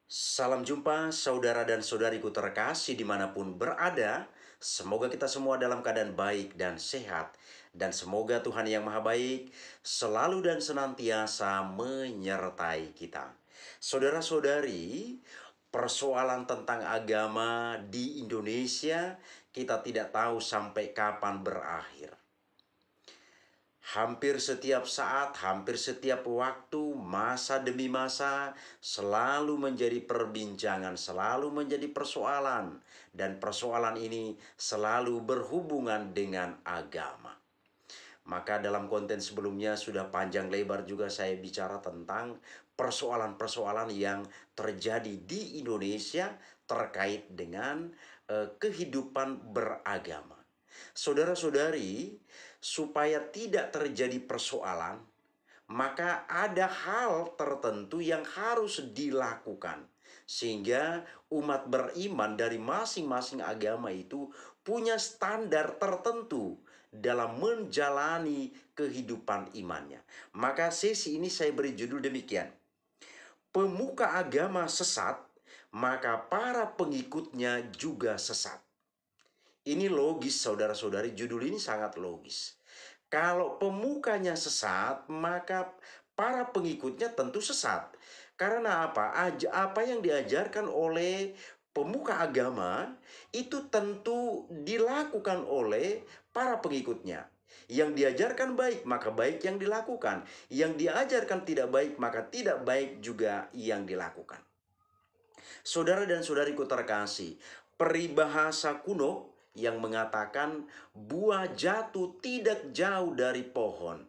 Salam jumpa saudara dan saudariku terkasih dimanapun berada. Semoga kita semua dalam keadaan baik dan sehat. Dan semoga Tuhan yang Maha Baik selalu dan senantiasa menyertai kita. Saudara-saudari, persoalan tentang agama di Indonesia kita tidak tahu sampai kapan berakhir. Hampir setiap saat, hampir setiap waktu, masa demi masa, selalu menjadi perbincangan, selalu menjadi persoalan. Dan persoalan ini selalu berhubungan dengan agama. Maka dalam konten sebelumnya sudah panjang lebar juga saya bicara tentang persoalan-persoalan yang terjadi di Indonesia terkait dengan kehidupan beragama. Saudara-saudari, supaya tidak terjadi persoalan, maka ada hal tertentu yang harus dilakukan. Sehingga umat beriman dari masing-masing agama itu punya standar tertentu dalam menjalani kehidupan imannya. Maka sesi ini saya beri judul demikian: Pemuka agama sesat, maka para pengikutnya juga sesat. Ini logis saudara-saudari, judul ini sangat logis. Kalau pemukanya sesat, maka para pengikutnya tentu sesat. Karena apa? Apa yang diajarkan oleh pemuka agama itu tentu dilakukan oleh para pengikutnya. Yang diajarkan baik, maka baik yang dilakukan. Yang diajarkan tidak baik, maka tidak baik juga yang dilakukan. Saudara dan saudariku terkasih, peribahasa kuno yang mengatakan buah jatuh tidak jauh dari pohon.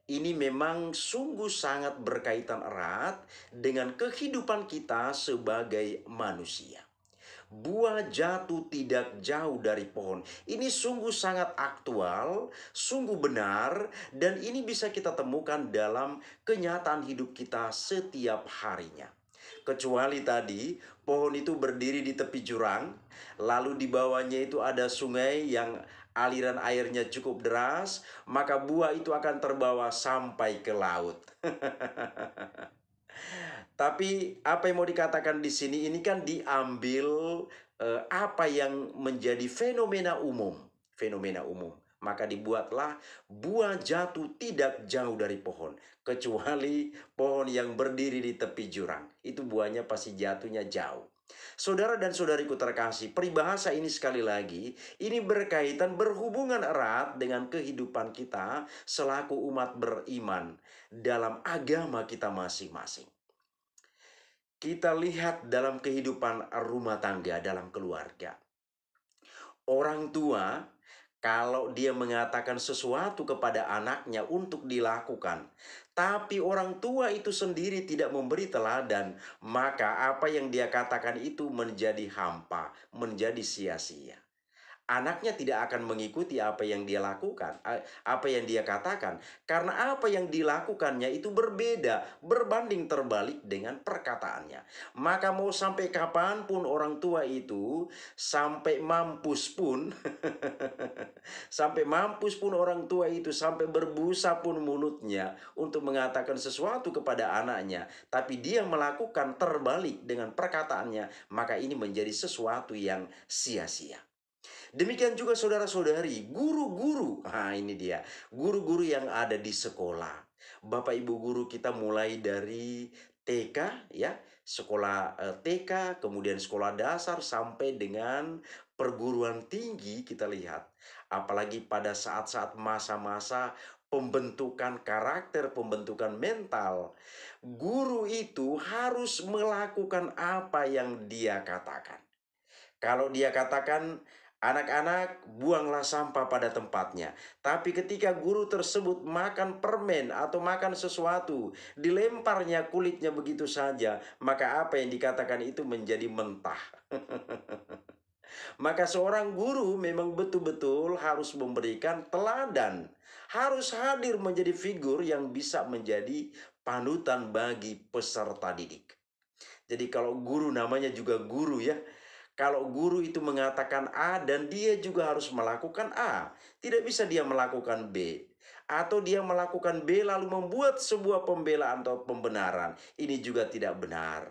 Ini memang sungguh sangat berkaitan erat dengan kehidupan kita sebagai manusia. Buah jatuh tidak jauh dari pohon. Ini sungguh sangat aktual, sungguh benar, dan ini bisa kita temukan dalam kenyataan hidup kita setiap harinya. Kecuali tadi pohon itu berdiri di tepi jurang, lalu di bawahnya itu ada sungai yang aliran airnya cukup deras, maka buah itu akan terbawa sampai ke laut. Tapi apa yang mau dikatakan di sini ini kan diambil apa yang menjadi fenomena umum, fenomena umum. Maka dibuatlah buah jatuh tidak jauh dari pohon, kecuali pohon yang berdiri di tepi jurang. Itu buahnya pasti jatuhnya jauh. Saudara dan saudariku terkasih, peribahasa ini sekali lagi, ini berkaitan berhubungan erat dengan kehidupan kita selaku umat beriman dalam agama kita masing-masing. Kita lihat dalam kehidupan rumah tangga, dalam keluarga. Orang tua, kalau dia mengatakan sesuatu kepada anaknya untuk dilakukan, tapi orang tua itu sendiri tidak memberi teladan, maka apa yang dia katakan itu menjadi hampa, menjadi sia-sia. Anaknya tidak akan mengikuti apa yang dia lakukan, apa yang dia katakan, karena apa yang dilakukannya itu berbeda, berbanding terbalik dengan perkataannya. Maka mau sampai kapanpun orang tua itu, sampai mampus pun, sampai mampus pun orang tua itu, sampai berbusa pun mulutnya untuk mengatakan sesuatu kepada anaknya, tapi dia melakukan terbalik dengan perkataannya, maka ini menjadi sesuatu yang sia-sia. Demikian juga saudara-saudari, guru-guru. Nah, ini dia, guru-guru yang ada di sekolah. Bapak Ibu guru kita mulai dari TK ya, sekolah TK, kemudian sekolah dasar sampai dengan perguruan tinggi kita lihat. Apalagi pada saat-saat masa-masa pembentukan karakter, pembentukan mental, guru itu harus melakukan apa yang dia katakan. Kalau dia katakan, anak-anak buanglah sampah pada tempatnya. Tapi ketika guru tersebut makan permen atau makan sesuatu, dilemparnya kulitnya begitu saja, maka apa yang dikatakan itu menjadi mentah. Maka seorang guru memang betul-betul harus memberikan teladan. Harus hadir menjadi figur yang bisa menjadi panutan bagi peserta didik. Jadi kalau guru namanya juga guru ya. Kalau guru itu mengatakan A dan dia juga harus melakukan A, tidak bisa dia melakukan B. Atau dia melakukan B lalu membuat sebuah pembelaan atau pembenaran. Ini juga tidak benar.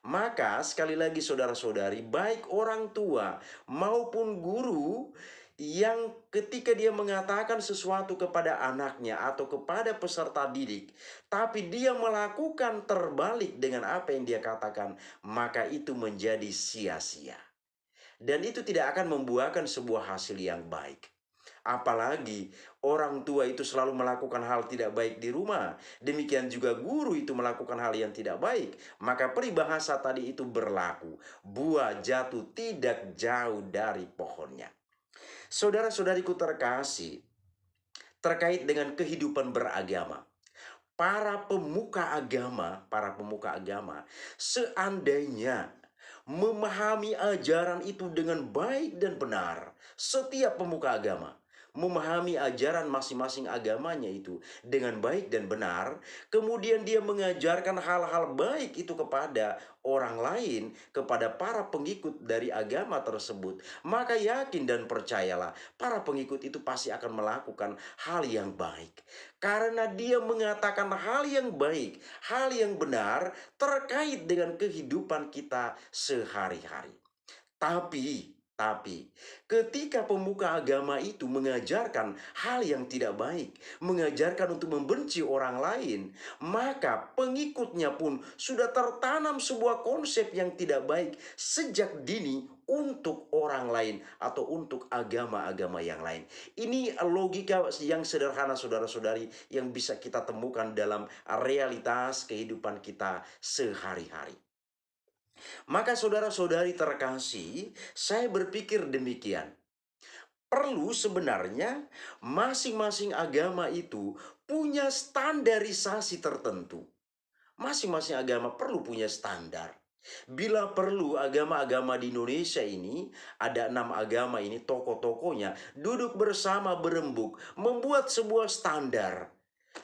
Maka sekali lagi saudara-saudari, baik orang tua maupun guru yang ketika dia mengatakan sesuatu kepada anaknya atau kepada peserta didik, tapi dia melakukan terbalik dengan apa yang dia katakan, maka itu menjadi sia-sia. Dan itu tidak akan membuahkan sebuah hasil yang baik. Apalagi orang tua itu selalu melakukan hal tidak baik di rumah. Demikian juga guru itu melakukan hal yang tidak baik. Maka peribahasa tadi itu berlaku. Buah jatuh tidak jauh dari pohonnya. Saudara-saudariku terkasih, terkait dengan kehidupan beragama. Para pemuka agama, seandainya memahami ajaran itu dengan baik dan benar, setiap pemuka agama memahami ajaran masing-masing agamanya itu dengan baik dan benar, kemudian dia mengajarkan hal-hal baik itu kepada orang lain, kepada para pengikut dari agama tersebut, maka yakin dan percayalah, para pengikut itu pasti akan melakukan hal yang baik. Karena dia mengatakan hal yang baik, hal yang benar terkait dengan kehidupan kita sehari-hari. Tapi, ketika pemuka agama itu mengajarkan hal yang tidak baik, mengajarkan untuk membenci orang lain, maka pengikutnya pun sudah tertanam sebuah konsep yang tidak baik sejak dini untuk orang lain atau untuk agama-agama yang lain. Ini logika yang sederhana saudara-saudari yang bisa kita temukan dalam realitas kehidupan kita sehari-hari. Maka saudara-saudari terkasih, saya berpikir demikian. Perlu sebenarnya masing-masing agama itu punya standarisasi tertentu. Masing-masing agama perlu punya standar. Bila perlu agama-agama di Indonesia ini, ada 6 agama ini, tokoh-tokohnya duduk bersama berembuk, membuat sebuah standar.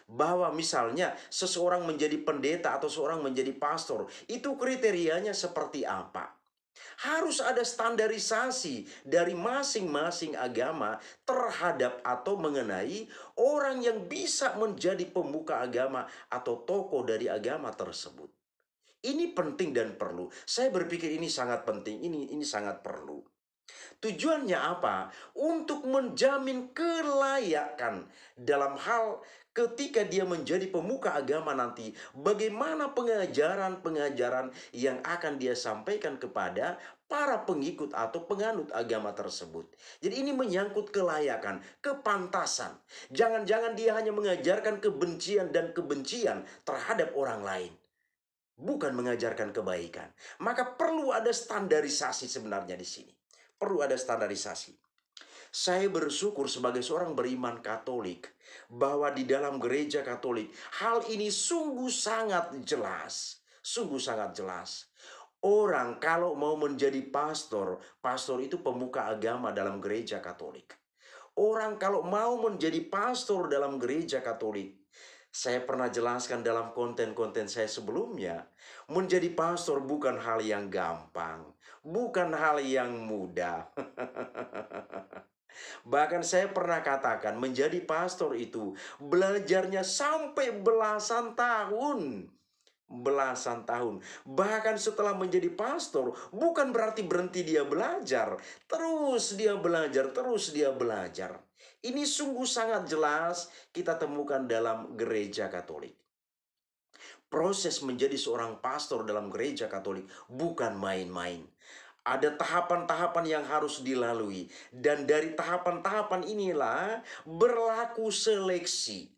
Bahwa misalnya seseorang menjadi pendeta atau seorang menjadi pastor, itu kriterianya seperti apa? Harus ada standarisasi dari masing-masing agama terhadap atau mengenai orang yang bisa menjadi pemuka agama atau tokoh dari agama tersebut. Ini penting dan perlu. Saya berpikir ini sangat penting, ini sangat perlu. Tujuannya apa? Untuk menjamin kelayakan dalam hal ketika dia menjadi pemuka agama nanti, bagaimana pengajaran-pengajaran yang akan dia sampaikan kepada para pengikut atau penganut agama tersebut. Jadi ini menyangkut kelayakan, kepantasan. Jangan-jangan dia hanya mengajarkan kebencian dan kebencian terhadap orang lain, bukan mengajarkan kebaikan. Maka perlu ada standarisasi sebenarnya di sini. Perlu ada standarisasi. Saya bersyukur sebagai seorang beriman Katolik bahwa di dalam gereja Katolik hal ini sungguh sangat jelas. Sungguh sangat jelas. Orang kalau mau menjadi pastor, pastor itu pemuka agama dalam gereja Katolik. Orang kalau mau menjadi pastor dalam gereja Katolik, saya pernah jelaskan dalam konten-konten saya sebelumnya, menjadi pastor bukan hal yang gampang, bukan hal yang mudah. Bahkan saya pernah katakan menjadi pastor itu belajarnya sampai belasan tahun. Belasan tahun. Bahkan setelah menjadi pastor, bukan berarti berhenti dia belajar. Terus dia belajar, terus dia belajar. Ini sungguh sangat jelas kita temukan dalam gereja Katolik. Proses menjadi seorang pastor dalam gereja Katolik bukan main-main. Ada tahapan-tahapan yang harus dilalui, dan dari tahapan-tahapan inilah berlaku seleksi.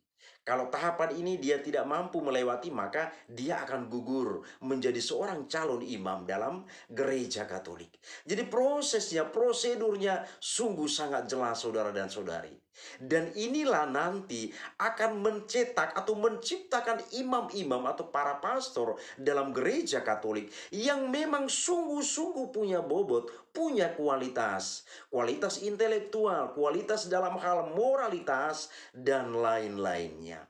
Kalau tahapan ini dia tidak mampu melewati, maka dia akan gugur menjadi seorang calon imam dalam gereja Katolik. Jadi prosesnya, prosedurnya sungguh sangat jelas saudara dan saudari. Dan inilah nanti akan mencetak atau menciptakan imam-imam atau para pastor dalam gereja Katolik yang memang sungguh-sungguh punya bobot, punya kualitas. Kualitas intelektual, kualitas dalam hal moralitas, dan lain-lainnya.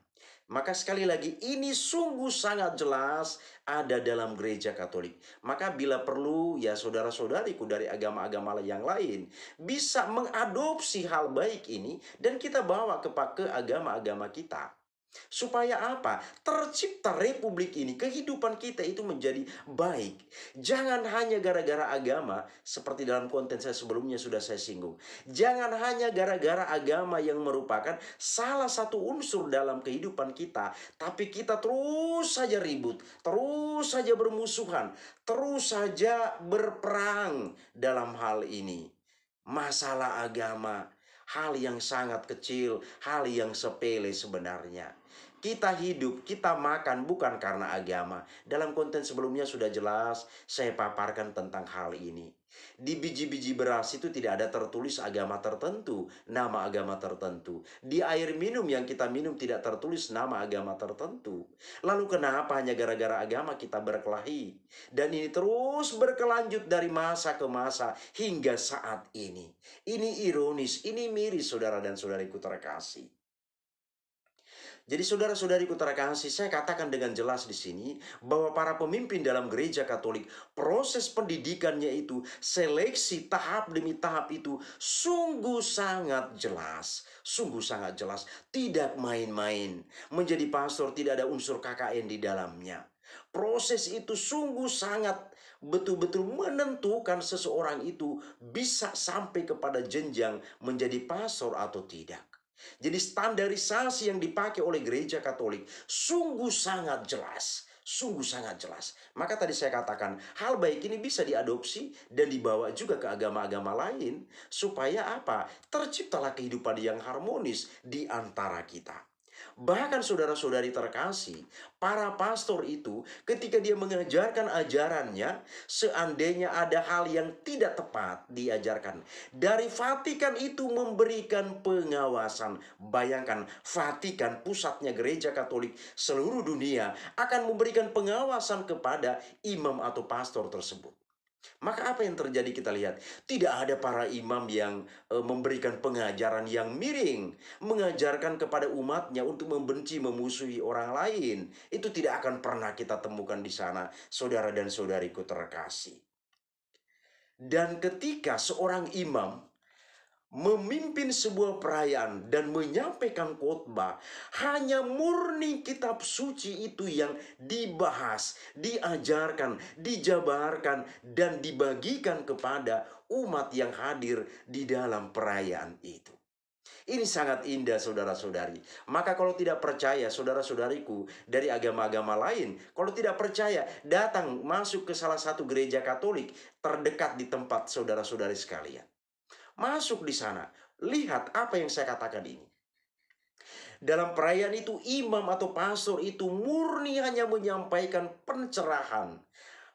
Maka sekali lagi ini sungguh sangat jelas ada dalam gereja Katolik. Maka bila perlu ya saudara-saudariku dari agama-agama yang lain bisa mengadopsi hal baik ini dan kita bawa ke agama-agama kita. Supaya apa? Tercipta republik ini, kehidupan kita itu menjadi baik. Jangan hanya gara-gara agama, seperti dalam konten saya sebelumnya sudah saya singgung. Jangan hanya gara-gara agama yang merupakan salah satu unsur dalam kehidupan kita, tapi kita terus saja ribut, terus saja bermusuhan, terus saja berperang dalam hal ini. Masalah agama, hal yang sangat kecil, hal yang sepele sebenarnya. Kita hidup, kita makan bukan karena agama. Dalam konten sebelumnya sudah jelas saya paparkan tentang hal ini. Di biji-biji beras itu tidak ada tertulis agama tertentu, nama agama tertentu. Di air minum yang kita minum tidak tertulis nama agama tertentu. Lalu kenapa hanya gara-gara agama kita berkelahi? Dan ini terus berkelanjut dari masa ke masa hingga saat ini. Ini ironis, ini miris saudara dan saudariku terkasih. Jadi saudara-saudariku terkasih, saya katakan dengan jelas di sini bahwa para pemimpin dalam gereja Katolik, proses pendidikannya itu, seleksi tahap demi tahap itu sungguh sangat jelas. Sungguh sangat jelas, tidak main-main. Menjadi pastor tidak ada unsur KKN di dalamnya. Proses itu sungguh sangat betul-betul menentukan seseorang itu bisa sampai kepada jenjang menjadi pastor atau tidak. Jadi standarisasi yang dipakai oleh gereja Katolik sungguh sangat jelas. Sungguh sangat jelas. Maka tadi saya katakan hal baik ini bisa diadopsi dan dibawa juga ke agama-agama lain. Supaya apa? Terciptalah kehidupan yang harmonis di antara kita. Bahkan saudara-saudari terkasih, para pastor itu ketika dia mengajarkan ajarannya, seandainya ada hal yang tidak tepat diajarkan, dari Vatikan itu memberikan pengawasan. Bayangkan, Vatikan pusatnya gereja Katolik seluruh dunia akan memberikan pengawasan kepada imam atau pastor tersebut. Maka apa yang terjadi kita lihat? Tidak ada para imam yang memberikan pengajaran yang miring. Mengajarkan kepada umatnya untuk membenci, memusuhi orang lain. Itu tidak akan pernah kita temukan di sana, saudara dan saudariku terkasih. Dan ketika seorang imam memimpin sebuah perayaan dan menyampaikan khotbah, hanya murni kitab suci itu yang dibahas, diajarkan, dijabarkan, dan dibagikan kepada umat yang hadir di dalam perayaan itu. Ini sangat indah saudara-saudari. Maka kalau tidak percaya saudara-saudariku dari agama-agama lain, kalau tidak percaya datang masuk ke salah satu gereja Katolik terdekat di tempat saudara-saudari sekalian. Masuk di sana. Lihat apa yang saya katakan ini. Dalam perayaan itu imam atau pastor itu murni hanya menyampaikan pencerahan.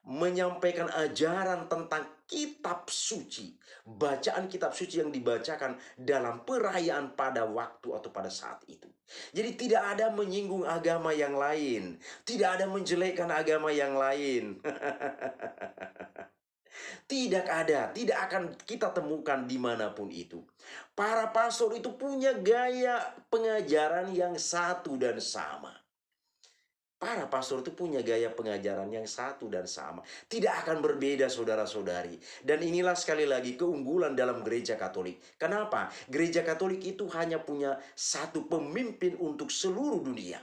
Menyampaikan ajaran tentang kitab suci. Bacaan kitab suci yang dibacakan dalam perayaan pada waktu atau pada saat itu. Jadi tidak ada menyinggung agama yang lain. Tidak ada menjelekkan agama yang lain. Tidak ada, tidak akan kita temukan dimanapun itu. Para pastor itu punya gaya pengajaran yang satu dan sama. Para pastor itu punya gaya pengajaran yang satu dan sama. Tidak akan berbeda saudara-saudari. Dan inilah sekali lagi keunggulan dalam gereja Katolik. Kenapa? Gereja Katolik itu hanya punya satu pemimpin untuk seluruh dunia.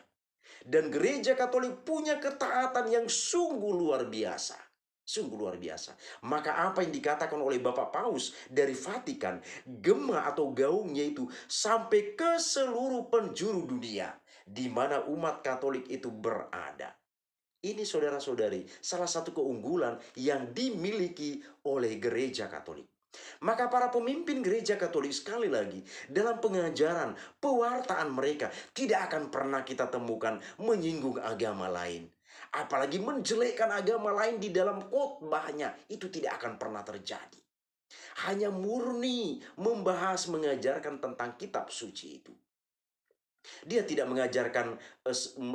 Dan gereja Katolik punya ketaatan yang sungguh luar biasa. Sungguh luar biasa. Maka apa yang dikatakan oleh Bapak Paus dari Vatikan, gema atau gaungnya itu sampai ke seluruh penjuru dunia di mana umat Katolik itu berada. Ini saudara-saudari, salah satu keunggulan yang dimiliki oleh gereja Katolik. Maka para pemimpin gereja Katolik sekali lagi dalam pengajaran, pewartaan mereka tidak akan pernah kita temukan menyinggung agama lain. Apalagi menjelekkan agama lain di dalam khotbahnya, itu tidak akan pernah terjadi. Hanya murni membahas, mengajarkan tentang kitab suci itu. Dia tidak mengajarkan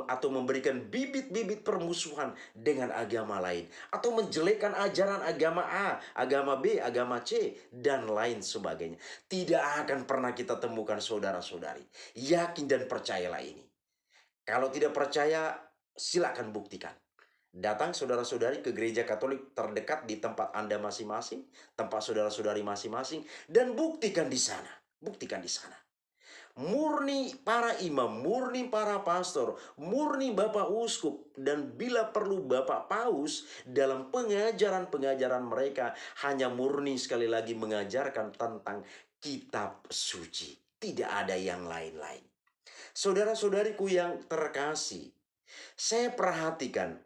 atau memberikan bibit-bibit permusuhan dengan agama lain. Atau menjelekkan ajaran agama A, agama B, agama C, dan lain sebagainya. Tidak akan pernah kita temukan saudara-saudari. Yakin dan percayalah ini. Kalau tidak percaya, silakan buktikan. Datang saudara-saudari ke gereja Katolik terdekat di tempat Anda masing-masing, tempat saudara-saudari masing-masing, dan buktikan di sana. Buktikan di sana. murni para imam, murni para pastor, murni Bapak Uskup, dan bila perlu Bapak Paus dalam pengajaran-pengajaran mereka hanya murni sekali lagi mengajarkan tentang kitab suci. Tidak ada yang lain-lain. Saudara-saudariku yang terkasih, saya perhatikan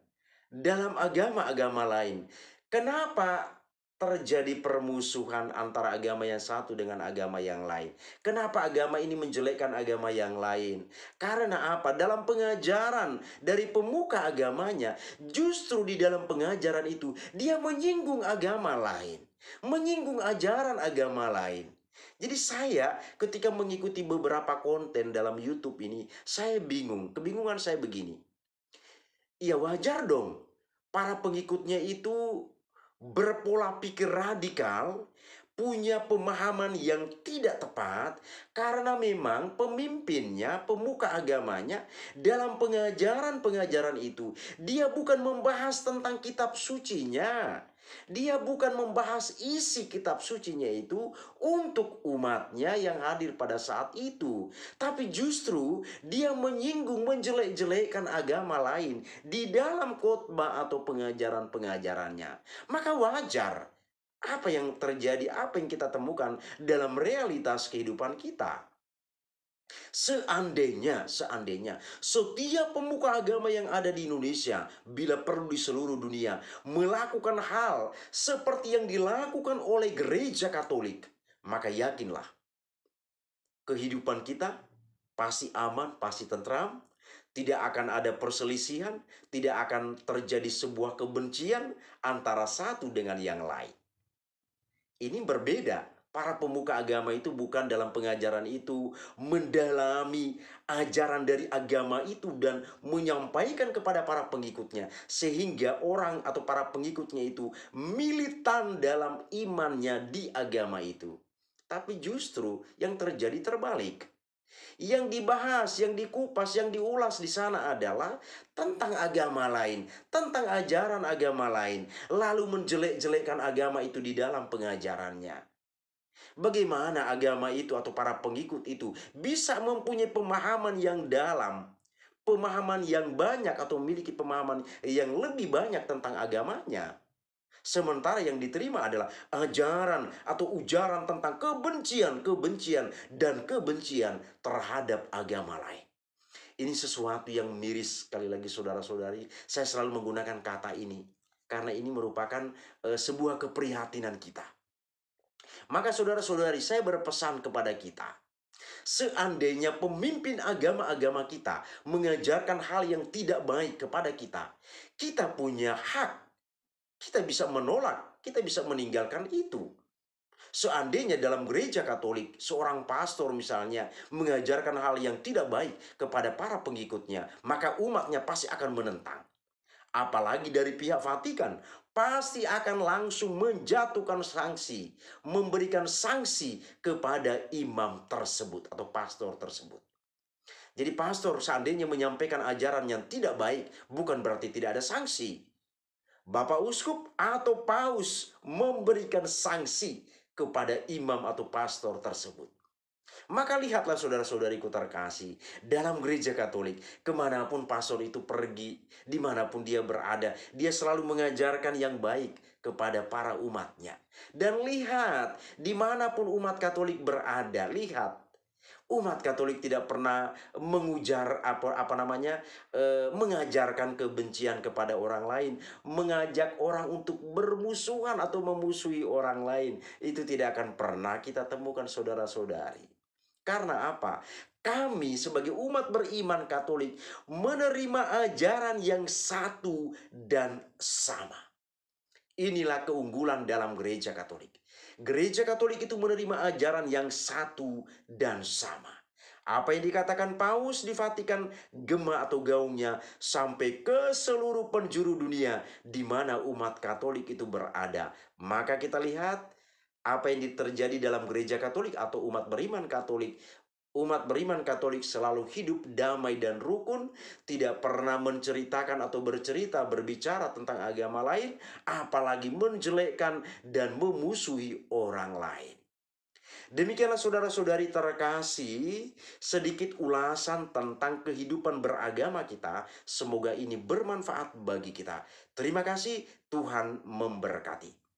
dalam agama-agama lain, kenapa terjadi permusuhan antara agama yang satu dengan agama yang lain? Kenapa agama ini menjelekkan agama yang lain? Karena apa? Dalam pengajaran dari pemuka agamanya, justru di dalam pengajaran itu dia menyinggung agama lain, menyinggung ajaran agama lain. Jadi saya ketika mengikuti beberapa konten dalam YouTube ini, saya bingung. Kebingungan saya begini. Ya wajar dong para pengikutnya itu berpola pikir radikal, punya pemahaman yang tidak tepat, karena memang pemimpinnya, pemuka agamanya, dalam pengajaran-pengajaran itu, dia bukan membahas tentang kitab sucinya. Dia bukan membahas isi kitab sucinya itu untuk umatnya yang hadir pada saat itu. Tapi justru dia menyinggung, menjelek-jelekkan agama lain di dalam khotbah atau pengajaran-pengajarannya. Maka wajar apa yang terjadi, apa yang kita temukan dalam realitas kehidupan kita. Seandainya setiap pemuka agama yang ada di Indonesia, bila perlu di seluruh dunia, melakukan hal seperti yang dilakukan oleh gereja Katolik, maka yakinlah kehidupan kita pasti aman, pasti tentram, tidak akan ada perselisihan, tidak akan terjadi sebuah kebencian antara satu dengan yang lain. Ini berbeda. Para pemuka agama itu bukan dalam pengajaran itu mendalami ajaran dari agama itu dan menyampaikan kepada para pengikutnya, sehingga orang atau para pengikutnya itu militan dalam imannya di agama itu. Tapi justru yang terjadi terbalik. Yang dibahas, yang dikupas, yang diulas di sana adalah tentang agama lain, tentang ajaran agama lain, lalu menjelek-jelekkan agama itu di dalam pengajarannya. Bagaimana agama itu atau para pengikut itu bisa mempunyai pemahaman yang dalam, pemahaman yang banyak atau memiliki pemahaman yang lebih banyak tentang agamanya? Sementara yang diterima adalah ajaran atau ujaran tentang kebencian dan kebencian terhadap agama lain. Ini sesuatu yang miris. Sekali lagi saudara-saudari, saya selalu menggunakan kata ini karena ini merupakan sebuah keprihatinan kita. Maka saudara-saudari, saya berpesan kepada kita, seandainya pemimpin agama-agama kita mengajarkan hal yang tidak baik kepada kita, kita punya hak. Kita bisa menolak, kita bisa meninggalkan itu. Seandainya dalam gereja Katolik, seorang pastor misalnya mengajarkan hal yang tidak baik kepada para pengikutnya, maka umatnya pasti akan menentang. Apalagi dari pihak Vatikan, pasti akan langsung menjatuhkan sanksi, memberikan sanksi kepada imam tersebut atau pastor tersebut. Jadi pastor seandainya menyampaikan ajaran yang tidak baik, bukan berarti tidak ada sanksi. Bapak Uskup atau Paus memberikan sanksi kepada imam atau pastor tersebut. Maka lihatlah saudara-saudariku terkasih, dalam gereja Katolik, kemanapun pastor itu pergi, dimanapun dia berada, dia selalu mengajarkan yang baik kepada para umatnya. Dan lihat, dimanapun umat Katolik berada, lihat, umat Katolik tidak pernah mengujar mengajarkan kebencian kepada orang lain, mengajak orang untuk bermusuhan atau memusuhi orang lain. Itu tidak akan pernah kita temukan saudara-saudari. Karena apa? Kami sebagai umat beriman Katolik menerima ajaran yang satu dan sama. Inilah keunggulan dalam gereja Katolik. Gereja Katolik itu menerima ajaran yang satu dan sama. Apa yang dikatakan Paus di Vatikan, gema atau gaungnya sampai ke seluruh penjuru dunia di mana umat Katolik itu berada. Maka kita lihat apa yang terjadi dalam gereja Katolik atau umat beriman Katolik. Umat beriman Katolik selalu hidup damai dan rukun, tidak pernah menceritakan atau berbicara tentang agama lain, apalagi menjelekkan dan memusuhi orang lain. Demikianlah saudara-saudari terkasih, sedikit ulasan tentang kehidupan beragama kita. Semoga ini bermanfaat bagi kita. Terima kasih, Tuhan memberkati.